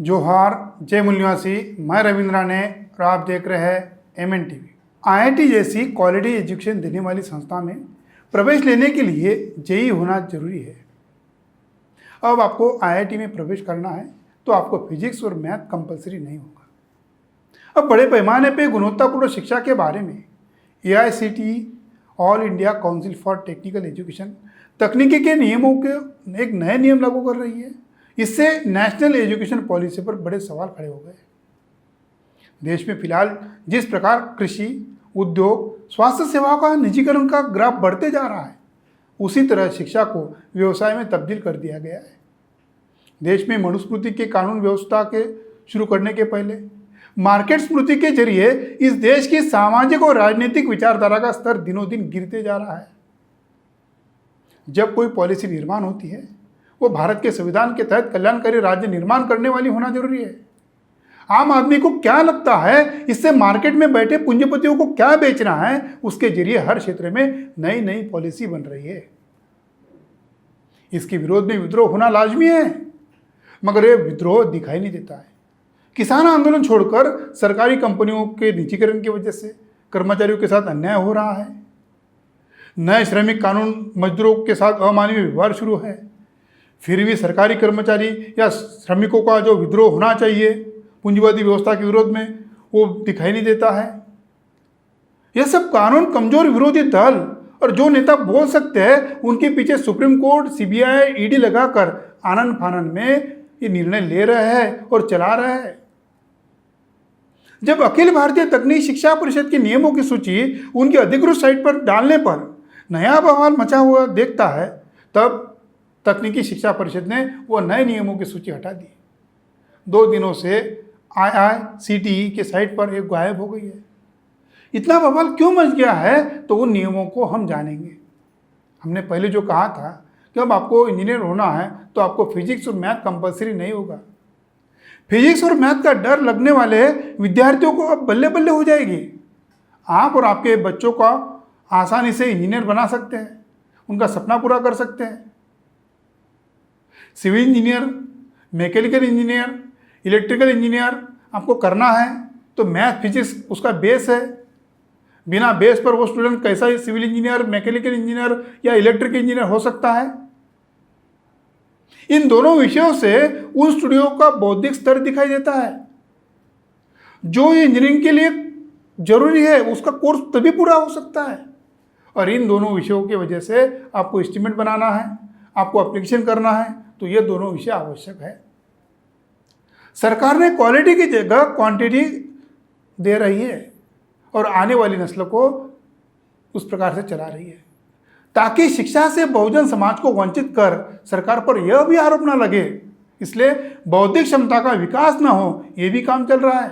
जोहार, जय मूल निवासी। मैं रविंद्रा ने और आप देख रहे हैं MN TV। IIT जैसी क्वालिटी एजुकेशन देने वाली संस्था में प्रवेश लेने के लिए जेईई होना जरूरी है। अब आपको IIT में प्रवेश करना है तो आपको फिजिक्स और मैथ कंपलसरी नहीं होगा। अब बड़े पैमाने पे गुणवत्तापूर्ण शिक्षा के बारे में AICTE all India council for technical education तकनीकी के नियमों के एक नए नियम लागू कर रही है। इससे नेशनल एजुकेशन पॉलिसी पर बड़े सवाल खड़े हो गए। देश में फिलहाल जिस प्रकार कृषि, उद्योग, स्वास्थ्य सेवाओं का निजीकरण का ग्राफ बढ़ते जा रहा है, उसी तरह शिक्षा को व्यवसाय में तब्दील कर दिया गया है। देश में मनुस्मृति के कानून व्यवस्था के शुरू करने के पहले मार्केट स्मृति के जरिए इस देश की सामाजिक और राजनीतिक विचारधारा का स्तर दिनों दिन गिरते जा रहा है। जब कोई पॉलिसी निर्माण होती है, वो भारत के संविधान के तहत कल्याणकारी राज्य निर्माण करने वाली होना जरूरी है। आम आदमी को क्या लगता है, इससे मार्केट में बैठे पूंजीपतियों को क्या बेचना है, उसके जरिए हर क्षेत्र में नई नई पॉलिसी बन रही है। इसके विरोध में विद्रोह होना लाजमी है, मगर यह विद्रोह दिखाई नहीं देता है। किसान आंदोलन छोड़कर सरकारी कंपनियों के निजीकरण की वजह से कर्मचारियों के साथ अन्याय हो रहा है। नए श्रमिक कानून मजदूरों के साथ अमानवीय व्यवहार शुरू है। फिर भी सरकारी कर्मचारी या श्रमिकों का जो विद्रोह होना चाहिए पूंजीवादी व्यवस्था के विरोध में, वो दिखाई नहीं देता है। यह सब कानून कमजोर विरोधी दल और जो नेता बोल सकते हैं, उनके पीछे सुप्रीम कोर्ट, CBI, ED लगाकर आनन फानन में ये निर्णय ले रहे हैं और चला रहे हैं। जब अखिल भारतीय तकनीकी शिक्षा परिषद के नियमों की सूची उनकी अधिकृत साइट पर डालने पर नया बवाल मचा हुआ देखता है, तब तकनीकी शिक्षा परिषद ने वो नए नियमों की सूची हटा दी। 2 दिनों से IICTE के साइट पर एक गायब हो गई है। इतना बवाल क्यों मच गया है, तो उन नियमों को हम जानेंगे। हमने पहले जो कहा था कि अब आपको इंजीनियर होना है तो आपको फिजिक्स और मैथ कंपलसरी नहीं होगा। फिजिक्स और मैथ का डर लगने वाले विद्यार्थियों को अब बल्ले बल्ले हो जाएगी। आप और आपके बच्चों का आसानी से इंजीनियर बना सकते हैं, उनका सपना पूरा कर सकते हैं। Civil engineer, mechanical engineer, electrical engineer आपको करना है तो मैथ फिजिक्स उसका बेस है। बिना बेस पर वो स्टूडेंट कैसा ही सिविल इंजीनियर, मैकेनिकल इंजीनियर या इलेक्ट्रिकल इंजीनियर हो सकता है। इन दोनों विषयों से उन स्टूडियो का बौद्धिक स्तर दिखाई देता है। जो इंजीनियरिंग के लिए जरूरी है, उसका कोर्स तभी पूरा हो सकता है। और इन दोनों विषयों की वजह से आपको एस्टीमेट बनाना है, आपको एप्लीकेशन करना है, तो ये दोनों विषय आवश्यक है। सरकार ने क्वालिटी की जगह क्वांटिटी दे रही है और आने वाली नस्ल को उस प्रकार से चला रही है, ताकि शिक्षा से बहुजन समाज को वंचित कर सरकार पर यह भी आरोप ना लगे, इसलिए बौद्धिक क्षमता का विकास ना हो, ये भी काम चल रहा है।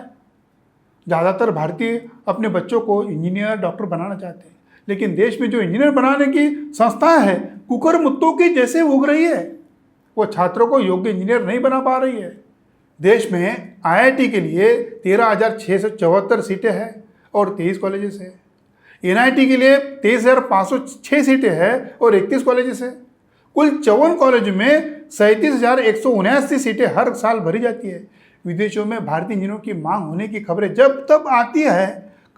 ज़्यादातर भारतीय अपने बच्चों को इंजीनियर, डॉक्टर बनाना चाहते हैं, लेकिन देश में जो इंजीनियर बनाने की संस्थाएं है, कुकर मुत्तों की जैसे उग रही है। वो छात्रों को योग्य इंजीनियर नहीं बना पा रही है। देश में IIT के लिए 13,674 सीटें हैं और 23 कॉलेजेस हैं। NIT के लिए 23,506 सीटें हैं और 31 कॉलेजेस हैं। कुल 54 कॉलेज में 37,179 सीटें हर साल भरी जाती है। विदेशों में भारतीय इंजीनियरों की मांग होने की खबरें जब तब आती है,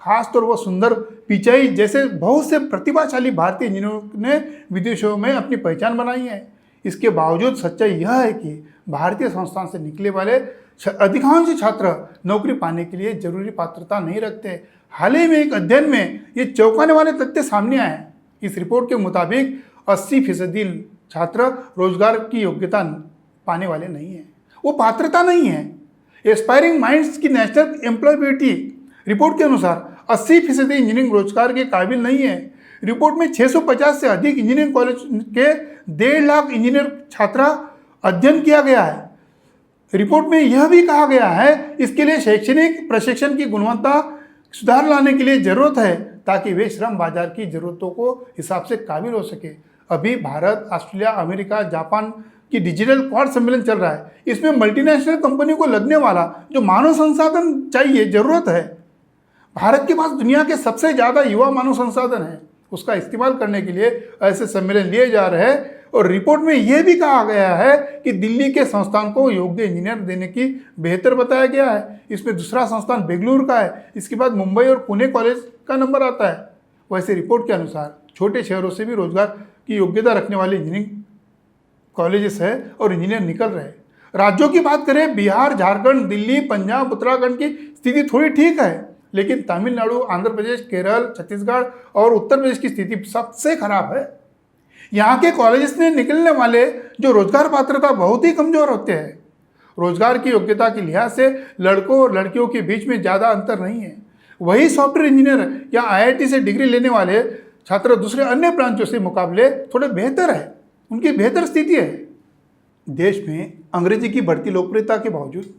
खासतौर वो सुंदर पिचाई जैसे बहुत से प्रतिभाशाली भारतीय इंजीनियरों ने विदेशों में अपनी पहचान बनाई है। इसके बावजूद सच्चाई यह है कि भारतीय संस्थान से निकले वाले अधिकांश छात्र नौकरी पाने के लिए जरूरी पात्रता नहीं रखते। हाल ही में एक अध्ययन में ये चौंकाने वाले तथ्य सामने आए। इस रिपोर्ट के मुताबिक 80% छात्र रोजगार की योग्यता पाने वाले नहीं हैं, वो पात्रता नहीं है। एस्पायरिंग माइंड्स की नेशनल एम्प्लॉयबिलिटी रिपोर्ट के अनुसार 80% इंजीनियरिंग रोजगार के काबिल नहीं है। रिपोर्ट में 650 से अधिक इंजीनियरिंग कॉलेज के 1.5 लाख इंजीनियर छात्रा अध्ययन किया गया है। रिपोर्ट में यह भी कहा गया है, इसके लिए शैक्षणिक प्रशिक्षण की गुणवत्ता सुधार लाने के लिए जरूरत है, ताकि वे श्रम बाजार की जरूरतों को हिसाब से काबिल हो सके। अभी भारत, ऑस्ट्रेलिया, अमेरिका, जापान की डिजिटल क्वाड सम्मेलन चल रहा है। इसमें मल्टीनेशनल कंपनी को लगने वाला जो मानव संसाधन चाहिए, जरूरत है। भारत के पास दुनिया के सबसे ज़्यादा युवा मानव संसाधन है। उसका इस्तेमाल करने के लिए ऐसे सम्मेलन लिए जा रहे हैं और रिपोर्ट में यह भी कहा गया है कि दिल्ली के संस्थान को योग्य इंजीनियर देने की बेहतर बताया गया है। इसमें दूसरा संस्थान बेंगलुरु का है, इसके बाद मुंबई और पुणे कॉलेज का नंबर आता है। वैसे रिपोर्ट के अनुसार छोटे शहरों से भी रोजगार की योग्यता रखने वाले इंजीनियरिंग कॉलेजेस है और इंजीनियर निकल रहे हैं। राज्यों की बात करें, बिहार, झारखंड, दिल्ली, पंजाब, उत्तराखंड की स्थिति थोड़ी ठीक है, लेकिन तमिलनाडु, आंध्र प्रदेश, केरल, छत्तीसगढ़ और उत्तर प्रदेश की स्थिति सबसे खराब है। यहाँ के कॉलेजेस में निकलने वाले जो रोजगार पात्रता बहुत ही कमजोर होते हैं। रोजगार की योग्यता के लिहाज से लड़कों और लड़कियों के बीच में ज़्यादा अंतर नहीं है। वही सॉफ्टवेयर इंजीनियर या IIT से डिग्री लेने वाले छात्र दूसरे अन्य ब्रांचों से मुकाबले थोड़े बेहतर है, उनकी बेहतर स्थिति है। देश में अंग्रेजी की बढ़ती लोकप्रियता के बावजूद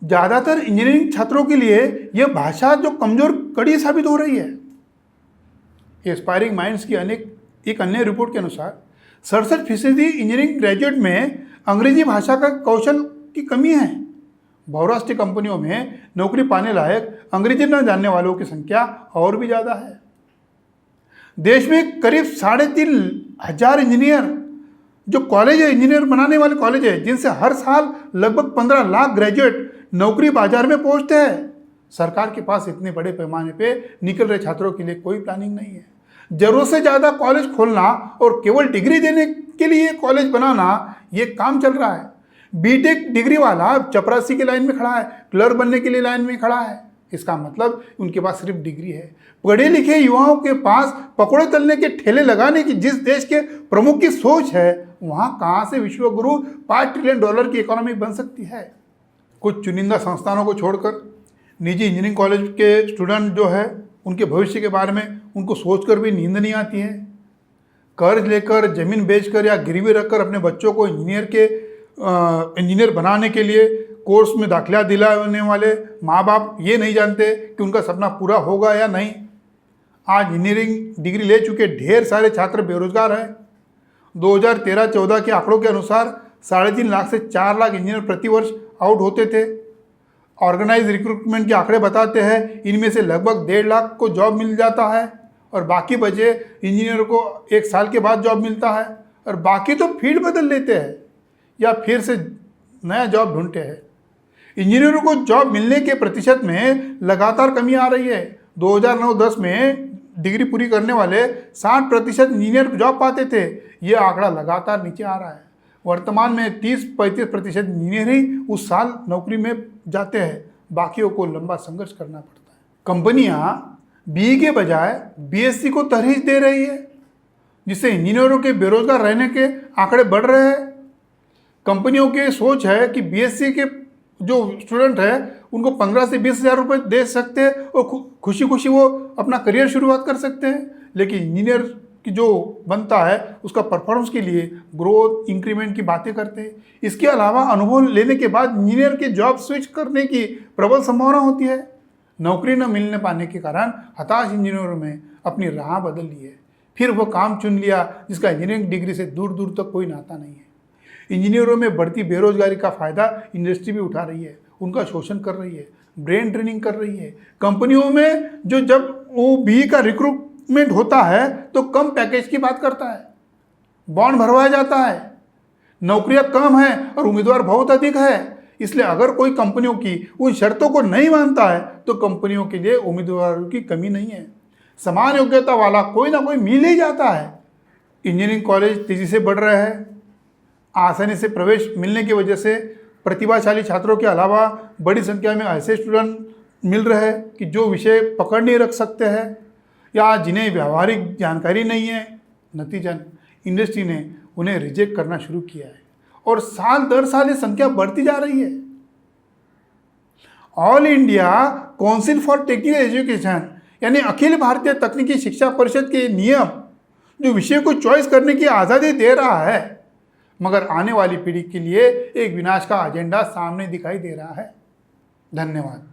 ज़्यादातर इंजीनियरिंग छात्रों के लिए यह भाषा जो कमजोर कड़ी साबित हो रही है। एस्पायरिंग माइंड्स की एक अन्य रिपोर्ट के अनुसार 67% इंजीनियरिंग ग्रेजुएट में अंग्रेजी भाषा का कौशल की कमी है। बहुराष्ट्रीय कंपनियों में नौकरी पाने लायक अंग्रेजी न जानने वालों की संख्या और भी ज़्यादा है। देश में करीब 3,500 इंजीनियर जो कॉलेज है, इंजीनियर बनाने वाले कॉलेज है, जिनसे हर साल लगभग 15 लाख ग्रेजुएट नौकरी बाजार में पहुंचते हैं। सरकार के पास इतने बड़े पैमाने पे निकल रहे छात्रों के लिए कोई प्लानिंग नहीं है। जरूरत से ज़्यादा कॉलेज खोलना और केवल डिग्री देने के लिए कॉलेज बनाना, ये काम चल रहा है। बीटेक डिग्री वाला चपरासी की लाइन में खड़ा है, क्लर्क बनने के लिए लाइन में खड़ा है। इसका मतलब उनके पास सिर्फ डिग्री है। पढ़े लिखे युवाओं के पास पकौड़े तलने के ठेले लगाने की जिस देश के प्रमुख की सोच है, वहाँ कहाँ से विश्वगुरु $5 ट्रिलियन की इकोनॉमी बन सकती है। कुछ चुनिंदा संस्थानों को छोड़कर निजी इंजीनियरिंग कॉलेज के स्टूडेंट जो है, उनके भविष्य के बारे में उनको सोचकर भी नींद नहीं आती है। कर्ज लेकर, जमीन बेचकर या गिरवी रखकर अपने बच्चों को इंजीनियर बनाने के लिए कोर्स में दाखिला दिलाने वाले माँ बाप ये नहीं जानते कि उनका सपना पूरा होगा या नहीं। आज इंजीनियरिंग डिग्री ले चुके ढेर सारे छात्र बेरोजगार हैं। 2013-14 के आंकड़ों के अनुसार 3.5 लाख से 4 लाख इंजीनियर प्रति वर्ष आउट होते थे। ऑर्गेनाइज रिक्रूटमेंट के आंकड़े बताते हैं इनमें से लगभग 1.5 लाख को जॉब मिल जाता है और बाकी बचे इंजीनियर को 1 साल के बाद जॉब मिलता है और बाकी तो फील्ड बदल लेते हैं या फिर से नया जॉब ढूंढते हैं। इंजीनियरों को जॉब मिलने के प्रतिशत में लगातार कमी आ रही है। 2009-10 में डिग्री पूरी करने वाले 60% इंजीनियर जॉब पाते थे, ये आंकड़ा लगातार नीचे आ रहा है। वर्तमान में 30-35% इंजीनियर ही उस साल नौकरी में जाते हैं, बाकियों को लंबा संघर्ष करना पड़ता है। कंपनियां BE के बजाय BSc को तरजीह दे रही है, जिससे इंजीनियरों के बेरोजगार रहने के आंकड़े बढ़ रहे हैं। कंपनियों की सोच है कि BSc के जो स्टूडेंट है उनको 15 से 20 हज़ार रुपये दे सकते हैं और खुशी खुशी वो अपना करियर शुरुआत कर सकते हैं। लेकिन इंजीनियर की जो बनता है उसका परफॉर्मेंस के लिए ग्रोथ, इंक्रीमेंट की बातें करते हैं। इसके अलावा अनुभव लेने के बाद इंजीनियर के जॉब स्विच करने की प्रबल संभावना होती है। नौकरी न मिलने पाने के कारण हताश इंजीनियरों में अपनी राह बदल ली है। फिर वो काम चुन लिया जिसका इंजीनियरिंग डिग्री से दूर दूर तक कोई नाता नहीं है। इंजीनियरों में बढ़ती बेरोजगारी का फायदा इंडस्ट्री भी उठा रही है, उनका शोषण कर रही है, ब्रेन ट्रेनिंग कर रही है। कंपनियों में जब वो BE का रिक्रूटमेंट होता है तो कम पैकेज की बात करता है, बॉन्ड भरवाया जाता है, नौकरियां कम है और उम्मीदवार बहुत अधिक है। इसलिए अगर कोई कंपनियों की उन शर्तों को नहीं मानता है तो कंपनियों के लिए उम्मीदवारों की कमी नहीं है। समान योग्यता वाला कोई ना कोई मिल ही जाता है। इंजीनियरिंग कॉलेज तेजी से बढ़ रहे हैं। आसानी से प्रवेश मिलने की वजह से प्रतिभाशाली छात्रों के अलावा बड़ी संख्या में ऐसे स्टूडेंट मिल रहे हैं कि जो विषय पकड़ नहीं रख सकते हैं या जिन्हें व्यावहारिक जानकारी नहीं है। नतीजन इंडस्ट्री ने उन्हें रिजेक्ट करना शुरू किया है और साल दर साल ये संख्या बढ़ती जा रही है। All India council for technical education यानी अखिल भारतीय तकनीकी शिक्षा परिषद के नियम जो विषय को चॉइस करने की आज़ादी दे रहा है, मगर आने वाली पीढ़ी के लिए एक विनाश का एजेंडा सामने दिखाई दे रहा है। धन्यवाद।